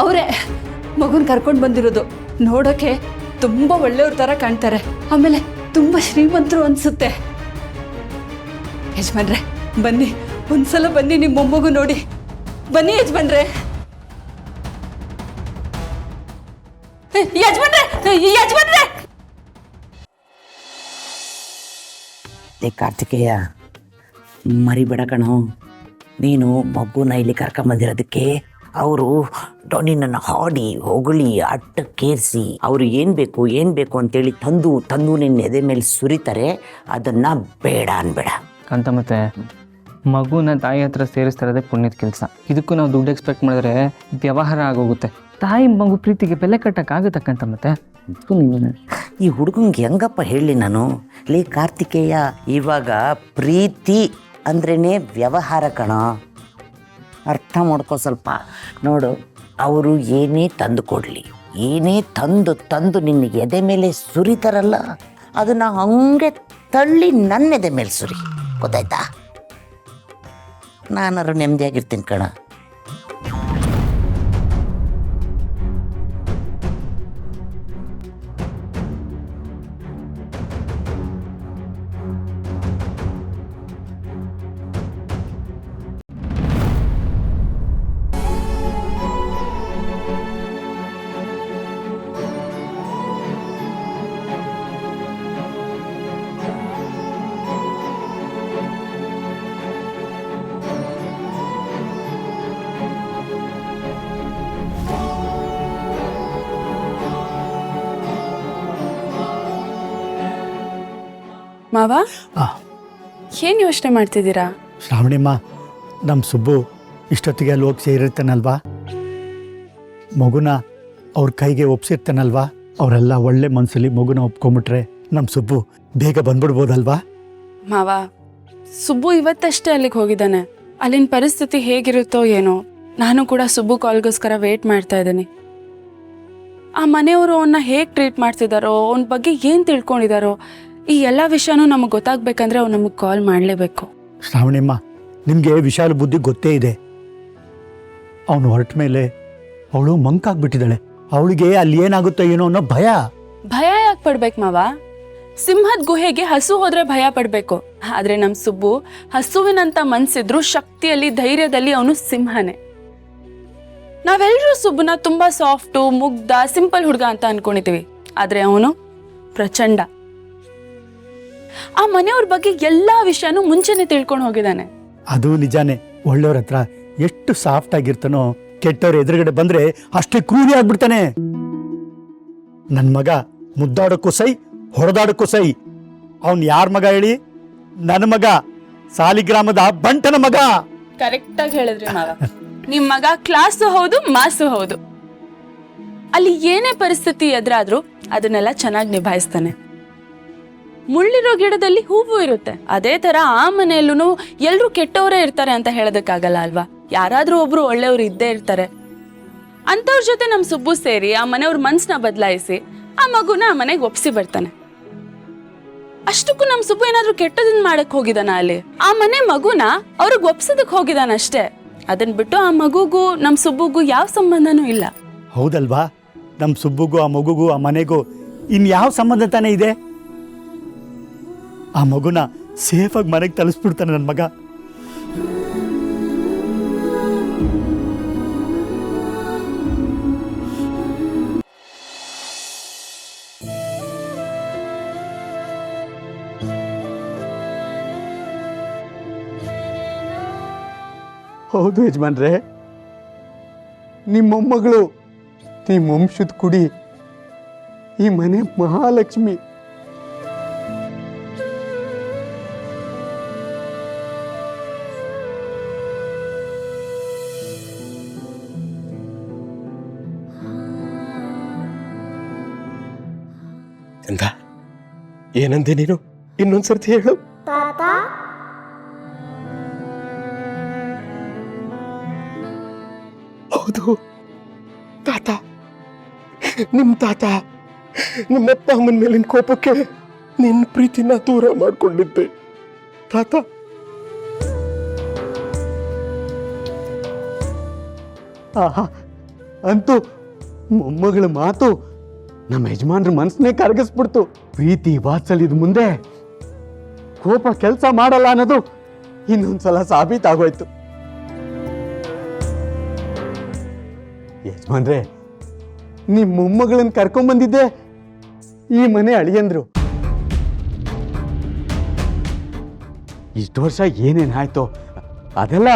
ಅವರೇ ಮಗುನ ಕರ್ಕೊಂಡು ಬಂದಿರೋದು. ನೋಡೋಕೆ ತುಂಬ ಒಳ್ಳೆಯವ್ರ ಥರ ಕಾಣ್ತಾರೆ. ಆಮೇಲೆ ತುಂಬ ಶ್ರೀಮಂತರು ಅನಿಸುತ್ತೆ. ಯಜಮಾನ್ರೆ ಬನ್ನಿ, ಒಂದ್ಸಲ ಬನ್ನಿ, ನಿಮ್ಮ ಮೊಮ್ಮಗು ನೋಡಿ. ಬನ್ನಿ ಯಜಮಾನ್ರೆ. ಯಜಮಾನ್ರೆ ಯಜಮಾನ್ರೆ. ಕಾರ್ತಿಕೇಯ, ಮರಿಬೇಡ ಕಣೋ, ನೀನು ಮಗುನ ಇಲ್ಲಿ ಕರ್ಕೊಂಬಂದಿರೋದಕ್ಕೆ ಅವರು ನಿನ್ನನ್ನು ಹಾಡಿ ಹೊಗಳಿ ಅಟ್ಟಕ್ಕೇರಿಸಿ ಅವರು ಏನು ಬೇಕು ಅಂತೇಳಿ ತಂದು ನಿನ್ನ ಎದೆ ಮೇಲೆ ಸುರಿತಾರೆ. ಅದನ್ನು ಬೇಡ ಅನ್ಬೇಡ ಅಂತ. ಮತ್ತೆ ಮಗುನ ತಾಯಿ ಹತ್ರ ಸೇರಿಸ್ತಿರೋದೇ ಪುಣ್ಯದ ಕೆಲಸ. ಇದಕ್ಕೂ ನಾವು ದುಡ್ಡು ಎಕ್ಸ್ಪೆಕ್ಟ್ ಮಾಡಿದ್ರೆ ವ್ಯವಹಾರ ಆಗೋಗುತ್ತೆ. ತಾಯಿ ಮಗು ಪ್ರೀತಿಗೆ ಬೆಲೆ ಕಟ್ಟಕ್ಕಾಗತ್ತಕ್ಕಂತ. ಮತ್ತೆ ಈ ಹುಡುಗಂಗೆ ಹೆಂಗಪ್ಪ ಹೇಳಿ ನಾನು? ಲೇ ಕಾರ್ತಿಕೇಯ, ಇವಾಗ ಪ್ರೀತಿ ಅಂದ್ರೇ ವ್ಯವಹಾರ ಕಣ, ಅರ್ಥ ಮಾಡ್ಕೋ ಸ್ವಲ್ಪ. ನೋಡು, ಅವರು ಏನೇ ತಂದು ಕೊಡಲಿ, ಏನೇ ತಂದು ನಿನ್ನ ಎದೆ ಮೇಲೆ ಸುರಿತಾರಲ್ಲ, ಅದನ್ನು ಹಂಗೆ ತಳ್ಳಿ ನನ್ನ ಎದೆ ಮೇಲೆ ಸುರಿ, ಗೊತ್ತಾಯ್ತಾ? ನಾನಾರು ನೆಮ್ಮದಿಯಾಗಿರ್ತೀನಿ ಕಣ. ಮಾವ, ಏನು ಯೋಚನೆ ಮಾಡ್ತಿದ್ದೀರಾ? ಶ್ರಾವಣಿಮ್ಮ, ನಮ್ಮ ಸುಬ್ಬು ಇಷ್ಟೊತ್ತಿಗೆ ಅಲ್ಲಿ ಹೋಗಿ ಸೇರಿರ್ತಾನಲ್ವಾ, ಮಗುನ ಅವ್ರ ಕೈಗೆ ಒಪ್ಸಿರ್ತಾನಲ್ವಾ, ಅವರೆಲ್ಲ ಒಳ್ಳೆ ಮನಸ್ಸಲ್ಲಿ ಮಗುನ ಒಪ್ಕೊಂಬಿಟ್ರೆ ನಮ್ಮ ಸುಬ್ಬು ಬೇಗ ಬಂದ್ಬಿಡ್ಬೋದಲ್ವಾ? ಮಾವ, ಸುಬ್ಬು ಇವತ್ತಷ್ಟೇ ಅಲ್ಲಿಗೆ ಹೋಗಿದ್ದಾನೆ. ಅಲ್ಲಿನ ಪರಿಸ್ಥಿತಿ ಹೇಗಿರುತ್ತೋ ಏನೋ. ನಾನು ಕೂಡ ಸುಬ್ಬು ಕಾಲ್ಗೋಸ್ಕರ ವೇಟ್ ಮಾಡ್ತಾ ಇದ್ದೀನಿ. ಆ ಮನೆಯವರು ಅವನ್ನ ಹೇಗೆ ಟ್ರೀಟ್ ಮಾಡ್ತಿದ್ದಾರೋ, ಅವನ ಬಗ್ಗೆ ಏನು ತಿಳ್ಕೊಂಡಿದ್ದಾರೋ, ಈ ಎಲ್ಲ ವಿಷಯನೂ ನಮಗೆ ಗೊತ್ತಾಗಬೇಕಂದ್ರೆ ಅವ್ನು ನಮಗೆ ಕಾಲ್ ಮಾಡಲೇಬೇಕು. ಶ್ರಾವಣಿಮ್ಮ, ನಿಮಗೆ ವಿಶಾಲ ಬುದ್ಧಿ ಗೊತ್ತೇ ಇದೆ. ಅವನು ಹೊರಟ ಮೇಲೆ ಅವಳು ಮಂಕಾಗ್ಬಿಟ್ಟಿದ್ದಾಳೆ. ಅವಳಿಗೆ ಅಲ್ಲಿ ಏನಾಗುತ್ತೋ ಏನೋ ಅನ್ನೋ ಭಯ. ಭಯ ಯಾಕೆ ಪಡ್ಬೇಕು ಮಾವ? ಸಿಂಹದ ಗುಹೆಗೆ ಹಸು ಹೋದ್ರೆ ಭಯ ಪಡ್ಬೇಕು. ಆದ್ರೆ ನಮ್ ಸುಬ್ಬು ಹಸುವಿನಂತ ಮನ್ಸಿದ್ರು ಶಕ್ತಿಯಲ್ಲಿ, ಧೈರ್ಯದಲ್ಲಿ ಅವನು ಸಿಂಹನೇ. ನಾವೆಲ್ಲರೂ ಸುಬ್ಬುನ ತುಂಬಾ ಸಾಫ್ಟು, ಮುಗ್ಧ, ಸಿಂಪಲ್ ಹುಡುಗ ಅಂತ ಅನ್ಕೊಂಡಿದೀವಿ. ಆದ್ರೆ ಅವನು ಪ್ರಚಂಡ. ಆ ಮನೆಯವ್ರ ಬಗ್ಗೆ ಎಲ್ಲಾ ವಿಷಯನೂ ಮುಂಚೆನೆ ತಿಳ್ಕೊಂಡು ಹೋಗಿದ್ದಾನೆ. ಅದು ನಿಜಾನೇ. ಒಳ್ಳೆಯವ್ರ ಹತ್ರ ಎಷ್ಟು ಸಾಫ್ಟ್ ಆಗಿರ್ತಾನೋ, ಕೆಟ್ಟವ್ರ ಎದುರುಗಡೆ ಬಂದ್ರೆ ಅಷ್ಟೇ ಕ್ರೂರಿ ಆಗ್ಬಿಡ್ತಾನೆ. ನನ್ ಮಗ ಮುದ್ದಾಡಕ್ಕೂ ಸೈ, ಹೊಡೆದಾಡಕ್ಕೂ ಸೈ. ಅವನ್ ಯಾರ ಮಗ ಹೇಳಿ? ನನ್ನ ಮಗ, ಸಾಲಿಗ್ರಾಮದ ಬಂಟನ ಮಗ. ಕರೆಕ್ಟ್ ಆಗಿ ಹೇಳಿದ್ರಿ ಮಾವ. ನಿಮ್ ಮಗ ಕ್ಲಾಸು ಹೌದು, ಮಾಸು ಹೌದು. ಅಲ್ಲಿ ಏನೇ ಪರಿಸ್ಥಿತಿ ಎದುರಾದ್ರೂ ಅದನ್ನೆಲ್ಲ ಚೆನ್ನಾಗಿ ನಿಭಾಯಿಸ್ತಾನೆ. ಮುಳ್ಳಿರೋ ಗಿಡದಲ್ಲಿ ಹೂವು ಇರುತ್ತೆ. ಅದೇ ತರ ಆ ಮನೆಯಲ್ಲೂ ಎಲ್ರು ಕೆಟ್ಟವರೇ ಇರ್ತಾರೆ ಅಂತ ಹೇಳೋದಕ್ಕಾಗಲ್ಲ ಅಲ್ವಾ? ಯಾರಾದ್ರೂ ಒಬ್ರು ಒಳ್ಳೆಯವ್ರು ಇದ್ದೇ ಇರ್ತಾರೆ. ಅಂತವ್ರ ಜೊತೆ ನಮ್ ಸುಬ್ಬು ಸೇರಿ ಆ ಮನೆಯವ್ರ ಮನ್ಸನ್ನ ಬದಲಾಯಿಸಿ ಆ ಮಗುನ ಆ ಮನೆಗೆ ಒಪ್ಸಿ ಬರ್ತಾನೆ. ಅಷ್ಟಕ್ಕೂ ನಮ್ ಸುಬ್ಬು ಏನಾದ್ರೂ ಕೆಟ್ಟದನ್ನ ಮಾಡಕ್ ಹೋಗಿದಾನ ಅಲ್ಲಿ? ಆ ಮನೆ ಮಗುನ ಅವ್ರಿಗೆ ಒಪ್ಸೋದಕ್ ಹೋಗಿದಾನ ಅಷ್ಟೇ. ಅದನ್ ಬಿಟ್ಟು ಆ ಮಗುಗೂ ನಮ್ ಸುಬ್ಬುಗೂ ಯಾವ ಸಂಬಂಧನೂ ಇಲ್ಲ. ಹೌದಲ್ವಾ? ನಮ್ ಸುಬ್ಬುಗೂ ಆ ಮಗುಗೂ ಆ ಮನೆಗೂ ಇನ್ಯಾವ ಸಂಬಂಧ ತಾನೇ ಇದೆ? ಆ ಮಗುನ ಸೇಫಾಗಿ ಮನೆಗೆ ತಲುಪಿಸ್ಬಿಡ್ತಾನೆ ನನ್ನ ಮಗ. ಹೌದು ಯಜಮಾನ್ರೆ, ನಿಮ್ಮ ಮೊಮ್ಮಗಳು, ನಿಮ್ಮ ವಂಶದ ಕುಡಿ, ಈ ಮನೆ ಮಹಾಲಕ್ಷ್ಮಿ. ಎಂದ ಏನಂದೆ ನೀನು? ಇನ್ನೊಂದ್ಸರ್ತಿ ಹೇಳು. ಹೌದು ತಾತ, ನಿಮ್ ತಾತ ನಿಮ್ಮಪ್ಪ ಅಮ್ಮನ ಮೇಲಿನ ಕೋಪಕ್ಕೆ ನಿನ್ನ ಪ್ರೀತಿನ ದೂರ ಮಾಡ್ಕೊಂಡಿದ್ದೆ ತಾತ. ಆಹಾ, ಅಂತೂ ಮೊಮ್ಮಗಳ ಮಾತು ನಮ್ಮ ಯಜಮಾನ್ರ ಮನಸ್ಸನ್ನೇ ಕರಗಿಸ್ಬಿಡ್ತು. ಪ್ರೀತಿ ವಾತ್ಸಲ್ಯದ ಮುಂದೆ ಕೋಪ ಕೆಲಸ ಮಾಡಲ್ಲ ಅನ್ನೋದು ಇನ್ನೊಂದ್ಸಲ ಸಾಬೀತಾಗೋಯ್ತು. ಯಜಮಾನ್ರೆ, ನಿಮ್ ಮೊಮ್ಮಗಳನ್ನ ಕರ್ಕೊಂಬಂದಿದ್ದೆ ಈ ಮನೆ ಅಳಿಯಂದ್ರು. ಇಷ್ಟು ವರ್ಷ ಏನೇನಾಯ್ತೋ ಅದೆಲ್ಲ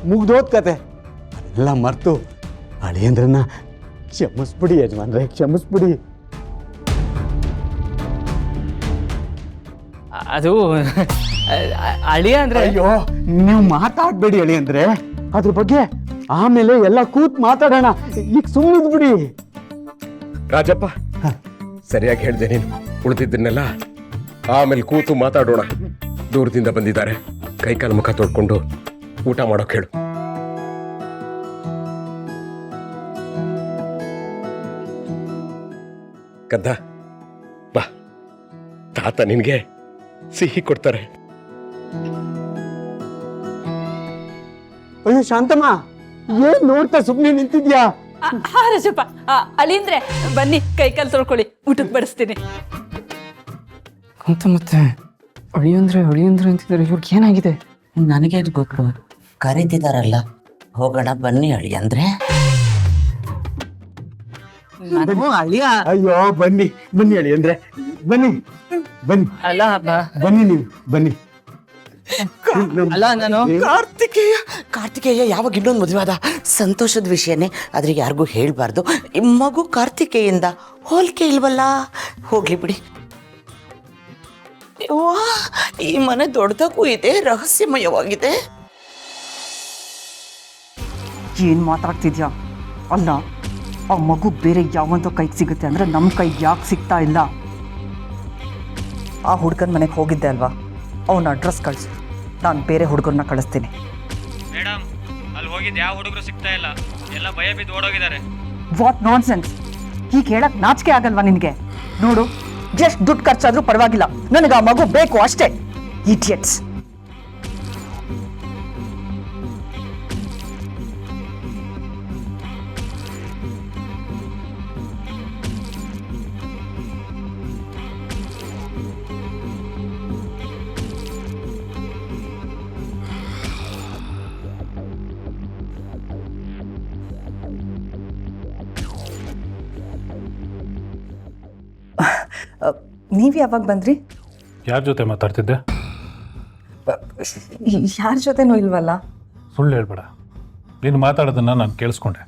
ಮುಗ್ದೋದ್ ಕತೆ. ಅದೆಲ್ಲ ಮರ್ತು ಅಳಿಯಂದ್ರನ್ನ ಕ್ಷಮಿಸ್ಬಿಡಿ ಯಜಮಾನ್ರೆ, ಕ್ಷಮಿಸ್ಬಿಡಿ. ಅದು ಅಳಿಯ ಅಂದ್ರೆ ಅಯ್ಯೋ, ನೀವು ಮಾತಾಡ್ಬೇಡಿ ಅಳಿಯಂದ್ರೆ, ಅದ್ರ ಬಗ್ಗೆ ಆಮೇಲೆ ಎಲ್ಲ ಕೂತ್ ಮಾತಾಡೋಣ. ಈಗ ಸುಮ್ಮನಿದ್ಬಿಡಿ. ರಾಜಪ್ಪ, ಸರಿಯಾಗಿ ಹೇಳ್ದೆ ನೀನು. ಉಳಿದಿದ್ದನ್ನೆಲ್ಲ ಆಮೇಲೆ ಕೂತು ಮಾತಾಡೋಣ. ದೂರದಿಂದ ಬಂದಿದ್ದಾರೆ, ಕೈಕಾಲು ಮುಖ ತೊಳ್ಕೊಂಡು ಊಟ ಮಾಡೋಕೆ ಹೇಳು. ಕದ್ದ ಬಾ, ತಾತ ನಿನ್ಗೆ ಸಿಹಿ ಕೊಡ್ತಾರೆ. ಅಯ್ಯೋ ಶಾಂತಮ್ಮ, ಏನ್ ನೋಡ್ತಾ ಸುಮ್ಮನೆ ನಿಂತಿದ್ಯಾ? ಹಾ ರಾಜಪ್ಪ, ಅಳಿಂದ್ರೆ ಬನ್ನಿ ಕೈ ಕಾಲು ತೊಳ್ಕೊಳ್ಳಿ, ಊಟಕ್ಕೆ ಬಡಿಸ್ತೀನಿ. ಅಂತ ಮತ್ತೆ ಅಳಿಯಂದ್ರೆ ಅಂತಿದ್ದಾರೆ. ಇವ್ರಿಗೆ ಏನಾಗಿದೆ? ನನಗೆ ಅದು ಗೊತ್ತು, ಕರೀತಿದಾರಲ್ಲ, ಹೋಗೋಣ ಬನ್ನಿ ಅಳಿ ಅಂದ್ರೆ. ಅಯ್ಯೋ ಬನ್ನಿ ಬನ್ನಿ ಅಳಿಯಂದ್ರೆ, ಬನ್ನಿ ಬನ್ನಿ ಅಲ್ಲ ಬನ್ನಿ, ನೀವು ಬನ್ನಿ. ಅಲ್ಲ ನಾನು ಕಾರ್ತಿಕೇಯ ಯಾವಾಗ ಇನ್ನೊಂದು ಮದುವೆ ಆದ, ಸಂತೋಷದ ವಿಷಯನೇ, ಆದ್ರೆ ಯಾರಿಗೂ ಹೇಳ್ಬಾರ್ದು. ಈ ಮಗು ಕಾರ್ತಿಕೇಯಿಂದ ಹೋಲಿಕೆ ಇಲ್ವಲ್ಲ, ಹೋಗ್ಲಿ ಬಿಡಿ. ವಾ, ಈ ಮನೆ ದೊಡ್ಡದಾಗೂ ಇದೆ, ರಹಸ್ಯಮಯವಾಗಿದೆ. ಏನು ಮಾತಾಡ್ತಿದ್ಯಾ? ಅಲ್ಲ, ಆ ಮಗು ಬೇರೆ ಯಾವಂತೋ ಕೈಗೆ ಸಿಗುತ್ತೆ ಅಂದರೆ ನಮ್ಮ ಕೈಗೆ ಯಾಕೆ ಸಿಗ್ತಾ ಇಲ್ಲ? ಆ ಹುಡ್ಗನ ಮನೆಗೆ ಹೋಗಿದ್ದೆ ಅಲ್ವಾ, ಅವನ ಅಡ್ರೆಸ್ ಕಳಿಸು, ನಾನು ಬೇರೆ ಹುಡುಗರನ್ನ ಕಳಿಸ್ತೀನಿ. ಮೇಡಮ್, ಅಲ್ಲಿ ಹೋಗಿದ್ದು ಯಾವ ಹುಡುಗರು ಸಿಗ್ತಾ ಇಲ್ಲ, ಎಲ್ಲ ಭಯ ಬಿದ್ದು ಓಡೋಗಿದ್ದಾರೆ. What non sense! ಹೀಗೆ ಹೇಳಕ್ ನಾಚಿಕೆ ಆಗಲ್ವಾ ನಿನಗೆ? ನೋಡು, ಎಷ್ಟು ದುಡ್ಡು ಖರ್ಚಾದ್ರೂ ಪರವಾಗಿಲ್ಲ, ನನಗೆ ಆ ಮಗು ಬೇಕು ಅಷ್ಟೇ. ಇಡಿಯಟ್ಸ್. ನೀವು ಯಾವಾಗ ಬಂದ್ರಿ? ಯಾರ ಜೊತೆ ಮಾತಾಡ್ತಿದ್ದೆ? ಯಾರ ಜೊತೆನೂ ಇಲ್ವಲ್ಲ. ಸುಳ್ಳು ಹೇಳ್ಬೇಡ, ನೀನು ಮಾತಾಡೋದನ್ನ ನಾನು ಕೇಳಿಸ್ಕೊಂಡೆ.